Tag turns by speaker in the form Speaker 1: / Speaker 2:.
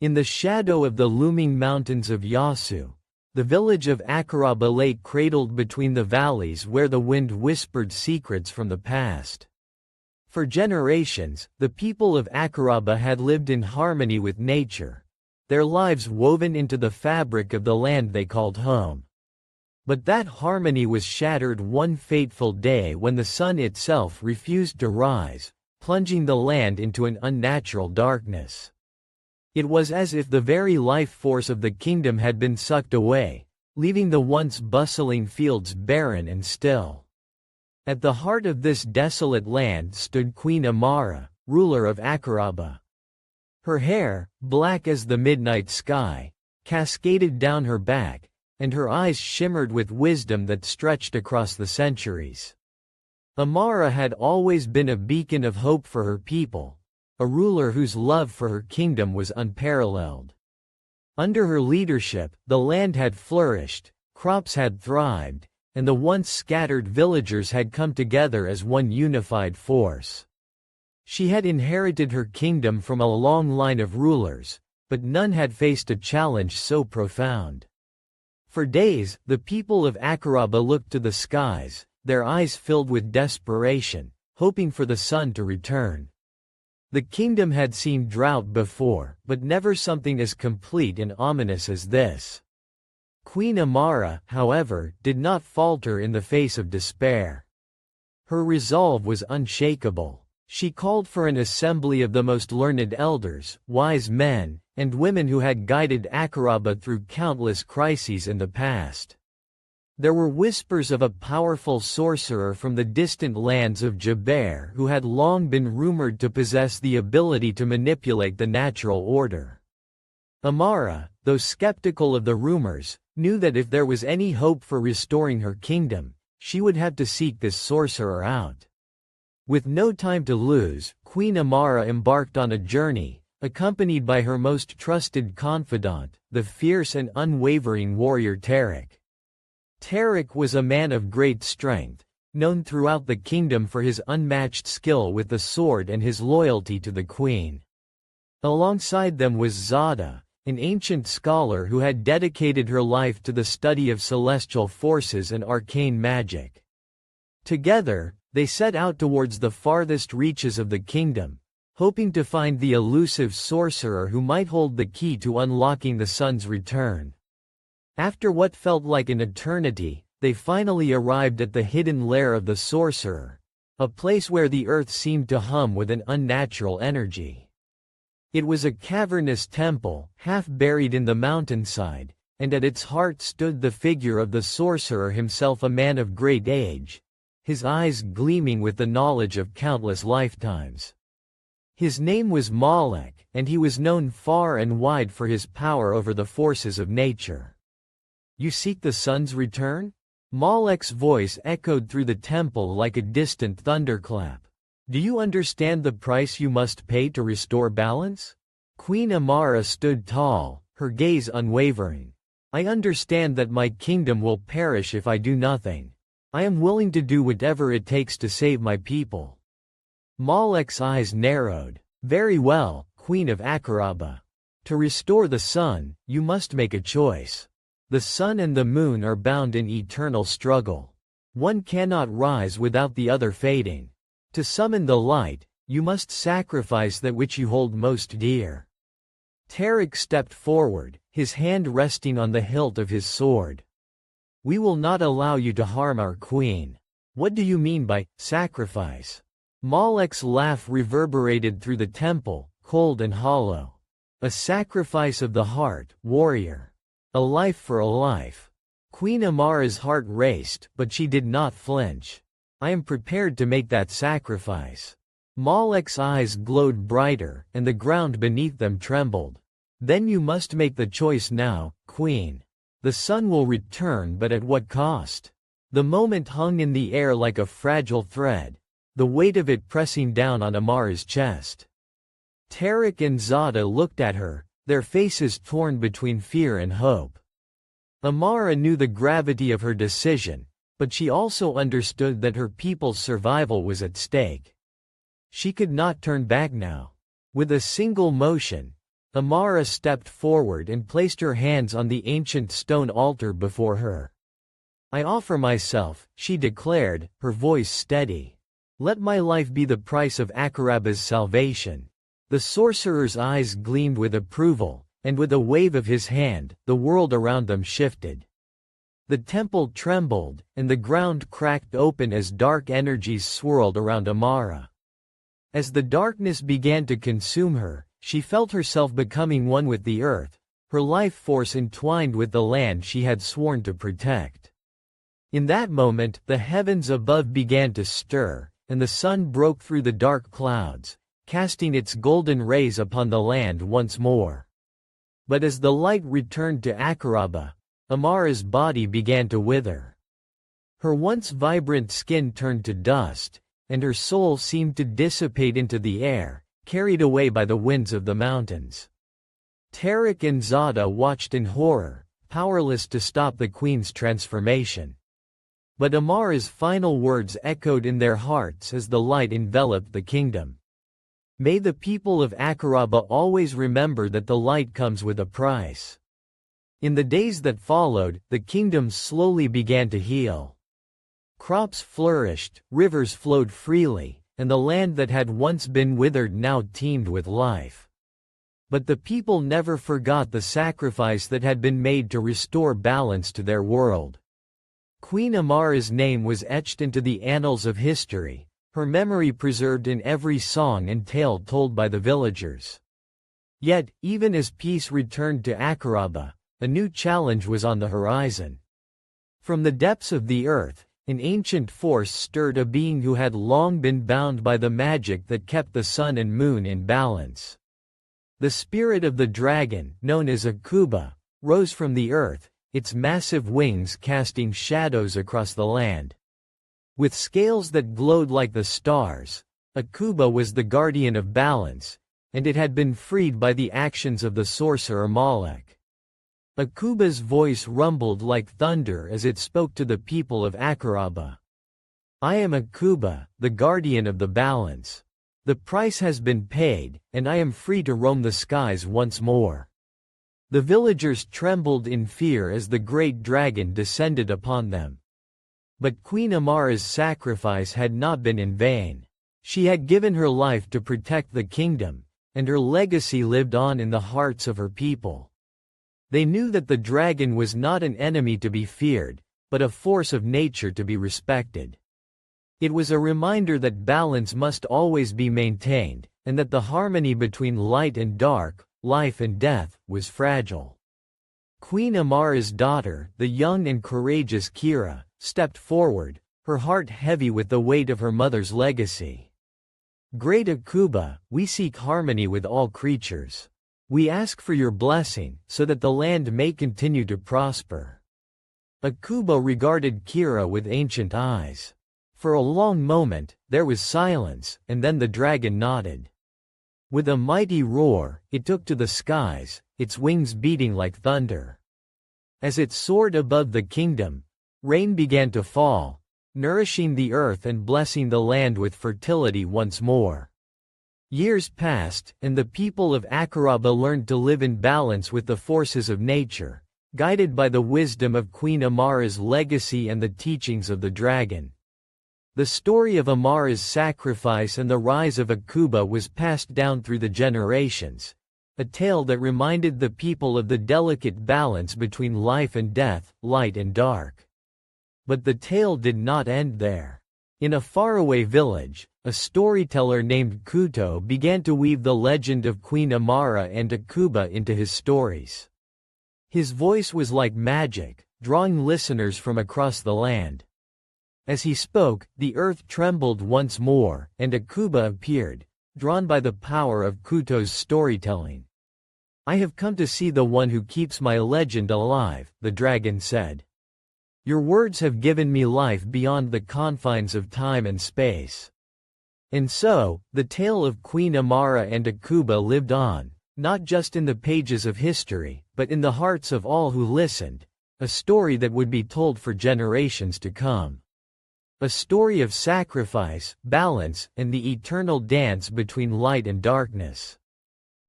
Speaker 1: In the shadow of the looming mountains of Yasu, the village of Akaraba lay cradled between the valleys where the wind whispered secrets from the past. For generations, the people of Akaraba had lived in harmony with nature, their lives woven into the fabric of the land they called home. But that harmony was shattered one fateful day when the sun itself refused to rise, plunging the land into an unnatural darkness. It was as if the very life force of the kingdom had been sucked away, leaving the once bustling fields barren and still. At the heart of this desolate land stood Queen Amara, ruler of Akaraba. Her hair, black as the midnight sky, cascaded down her back, and her eyes shimmered with wisdom that stretched across the centuries. Amara had always been a beacon of hope for her people, a ruler whose love for her kingdom was unparalleled. Under her leadership, the land had flourished, crops had thrived, and the once scattered villagers had come together as one unified force. She had inherited her kingdom from a long line of rulers, but none had faced a challenge so profound. For days, the people of Akaraba looked to the skies, their eyes filled with desperation, hoping for the sun to return. The kingdom had seen drought before, but never something as complete and ominous as this. Queen Amara, however, did not falter in the face of despair. Her resolve was unshakable. She called for an assembly of the most learned elders, wise men, and women who had guided Akaraba through countless crises in the past. There were whispers of a powerful sorcerer from the distant lands of Jaber who had long been rumored to possess the ability to manipulate the natural order. Amara, though skeptical of the rumors, knew that if there was any hope for restoring her kingdom, she would have to seek this sorcerer out. With no time to lose, Queen Amara embarked on a journey, accompanied by her most trusted confidant, the fierce and unwavering warrior Tarek. Tarek was a man of great strength, known throughout the kingdom for his unmatched skill with the sword and his loyalty to the queen. Alongside them was Zada, an ancient scholar who had dedicated her life to the study of celestial forces and arcane magic. Together, they set out towards the farthest reaches of the kingdom, hoping to find the elusive sorcerer who might hold the key to unlocking the sun's return. After what felt like an eternity, they finally arrived at the hidden lair of the sorcerer, a place where the earth seemed to hum with an unnatural energy. It was a cavernous temple, half buried in the mountainside, and at its heart stood the figure of the sorcerer himself, a man of great age, his eyes gleaming with the knowledge of countless lifetimes. His name was Malek, and he was known far and wide for his power over the forces of nature. "You seek the sun's return?" Malek's voice echoed through the temple like a distant thunderclap. "Do you understand the price you must pay to restore balance?" Queen Amara stood tall, her gaze unwavering. "I understand that my kingdom will perish if I do nothing. I am willing to do whatever it takes to save my people." Malek's eyes narrowed. "Very well, Queen of Akaraba. To restore the sun, you must make a choice. The sun and the moon are bound in eternal struggle. One cannot rise without the other fading. To summon the light, you must sacrifice that which you hold most dear." Tarek stepped forward, his hand resting on the hilt of his sword. "We will not allow you to harm our queen. What do you mean by sacrifice?" Malek's laugh reverberated through the temple, cold and hollow. "A sacrifice of the heart, warrior. A life for a life." Queen Amara's heart raced, but she did not flinch. "I am prepared to make that sacrifice." Malek's eyes glowed brighter, and the ground beneath them trembled. "Then you must make the choice now, Queen. The sun will return, but at what cost?" The moment hung in the air like a fragile thread, the weight of it pressing down on Amara's chest. Tarek and Zada looked at her, their faces torn between fear and hope. Amara knew the gravity of her decision, but she also understood that her people's survival was at stake. She could not turn back now. With a single motion, Amara stepped forward and placed her hands on the ancient stone altar before her. "I offer myself," she declared, her voice steady. "Let my life be the price of Akaraba's salvation." The sorcerer's eyes gleamed with approval, and with a wave of his hand, the world around them shifted. The temple trembled, and the ground cracked open as dark energies swirled around Amara. As the darkness began to consume her, she felt herself becoming one with the earth, her life force entwined with the land she had sworn to protect. In that moment, the heavens above began to stir, and the sun broke through the dark clouds, casting its golden rays upon the land once more. But as the light returned to Akaraba, Amara's body began to wither. Her once vibrant skin turned to dust, and her soul seemed to dissipate into the air, carried away by the winds of the mountains. Tarek and Zada watched in horror, powerless to stop the queen's transformation. But Amara's final words echoed in their hearts as the light enveloped the kingdom. "May the people of Akaraba always remember that the light comes with a price." In the days that followed, the kingdom slowly began to heal. Crops flourished, rivers flowed freely, and the land that had once been withered now teemed with life. But the people never forgot the sacrifice that had been made to restore balance to their world. Queen Amara's name was etched into the annals of history, her memory preserved in every song and tale told by the villagers. Yet, even as peace returned to Akaraba, a new challenge was on the horizon. From the depths of the earth, an ancient force stirred a being who had long been bound by the magic that kept the sun and moon in balance. The spirit of the dragon, known as Akuba, rose from the earth, its massive wings casting shadows across the land. With scales that glowed like the stars, Akuba was the guardian of balance, and it had been freed by the actions of the sorcerer Malek. Akuba's voice rumbled like thunder as it spoke to the people of Akaraba. "I am Akuba, the guardian of the balance. The price has been paid, and I am free to roam the skies once more." The villagers trembled in fear as the great dragon descended upon them. But Queen Amara's sacrifice had not been in vain. She had given her life to protect the kingdom, and her legacy lived on in the hearts of her people. They knew that the dragon was not an enemy to be feared, but a force of nature to be respected. It was a reminder that balance must always be maintained, and that the harmony between light and dark, life and death, was fragile. Queen Amara's daughter, the young and courageous Kira, stepped forward, her heart heavy with the weight of her mother's legacy. "Great Akuba, we seek harmony with all creatures. We ask for your blessing, so that the land may continue to prosper." Akuba regarded Kira with ancient eyes. For a long moment, there was silence, and then the dragon nodded. With a mighty roar, it took to the skies, its wings beating like thunder. As it soared above the kingdom, rain began to fall, nourishing the earth and blessing the land with fertility once more. Years passed, and the people of Akaraba learned to live in balance with the forces of nature, guided by the wisdom of Queen Amara's legacy and the teachings of the dragon. The story of Amara's sacrifice and the rise of Akuba was passed down through the generations, a tale that reminded the people of the delicate balance between life and death, light and dark. But the tale did not end there. In a faraway village, a storyteller named Kuto began to weave the legend of Queen Amara and Akuba into his stories. His voice was like magic, drawing listeners from across the land. As he spoke, the earth trembled once more, and Akuba appeared, drawn by the power of Kuto's storytelling. "I have come to see the one who keeps my legend alive," the dragon said. "Your words have given me life beyond the confines of time and space." And so, the tale of Queen Amara and Akuba lived on, not just in the pages of history, but in the hearts of all who listened, a story that would be told for generations to come. A story of sacrifice, balance, and the eternal dance between light and darkness.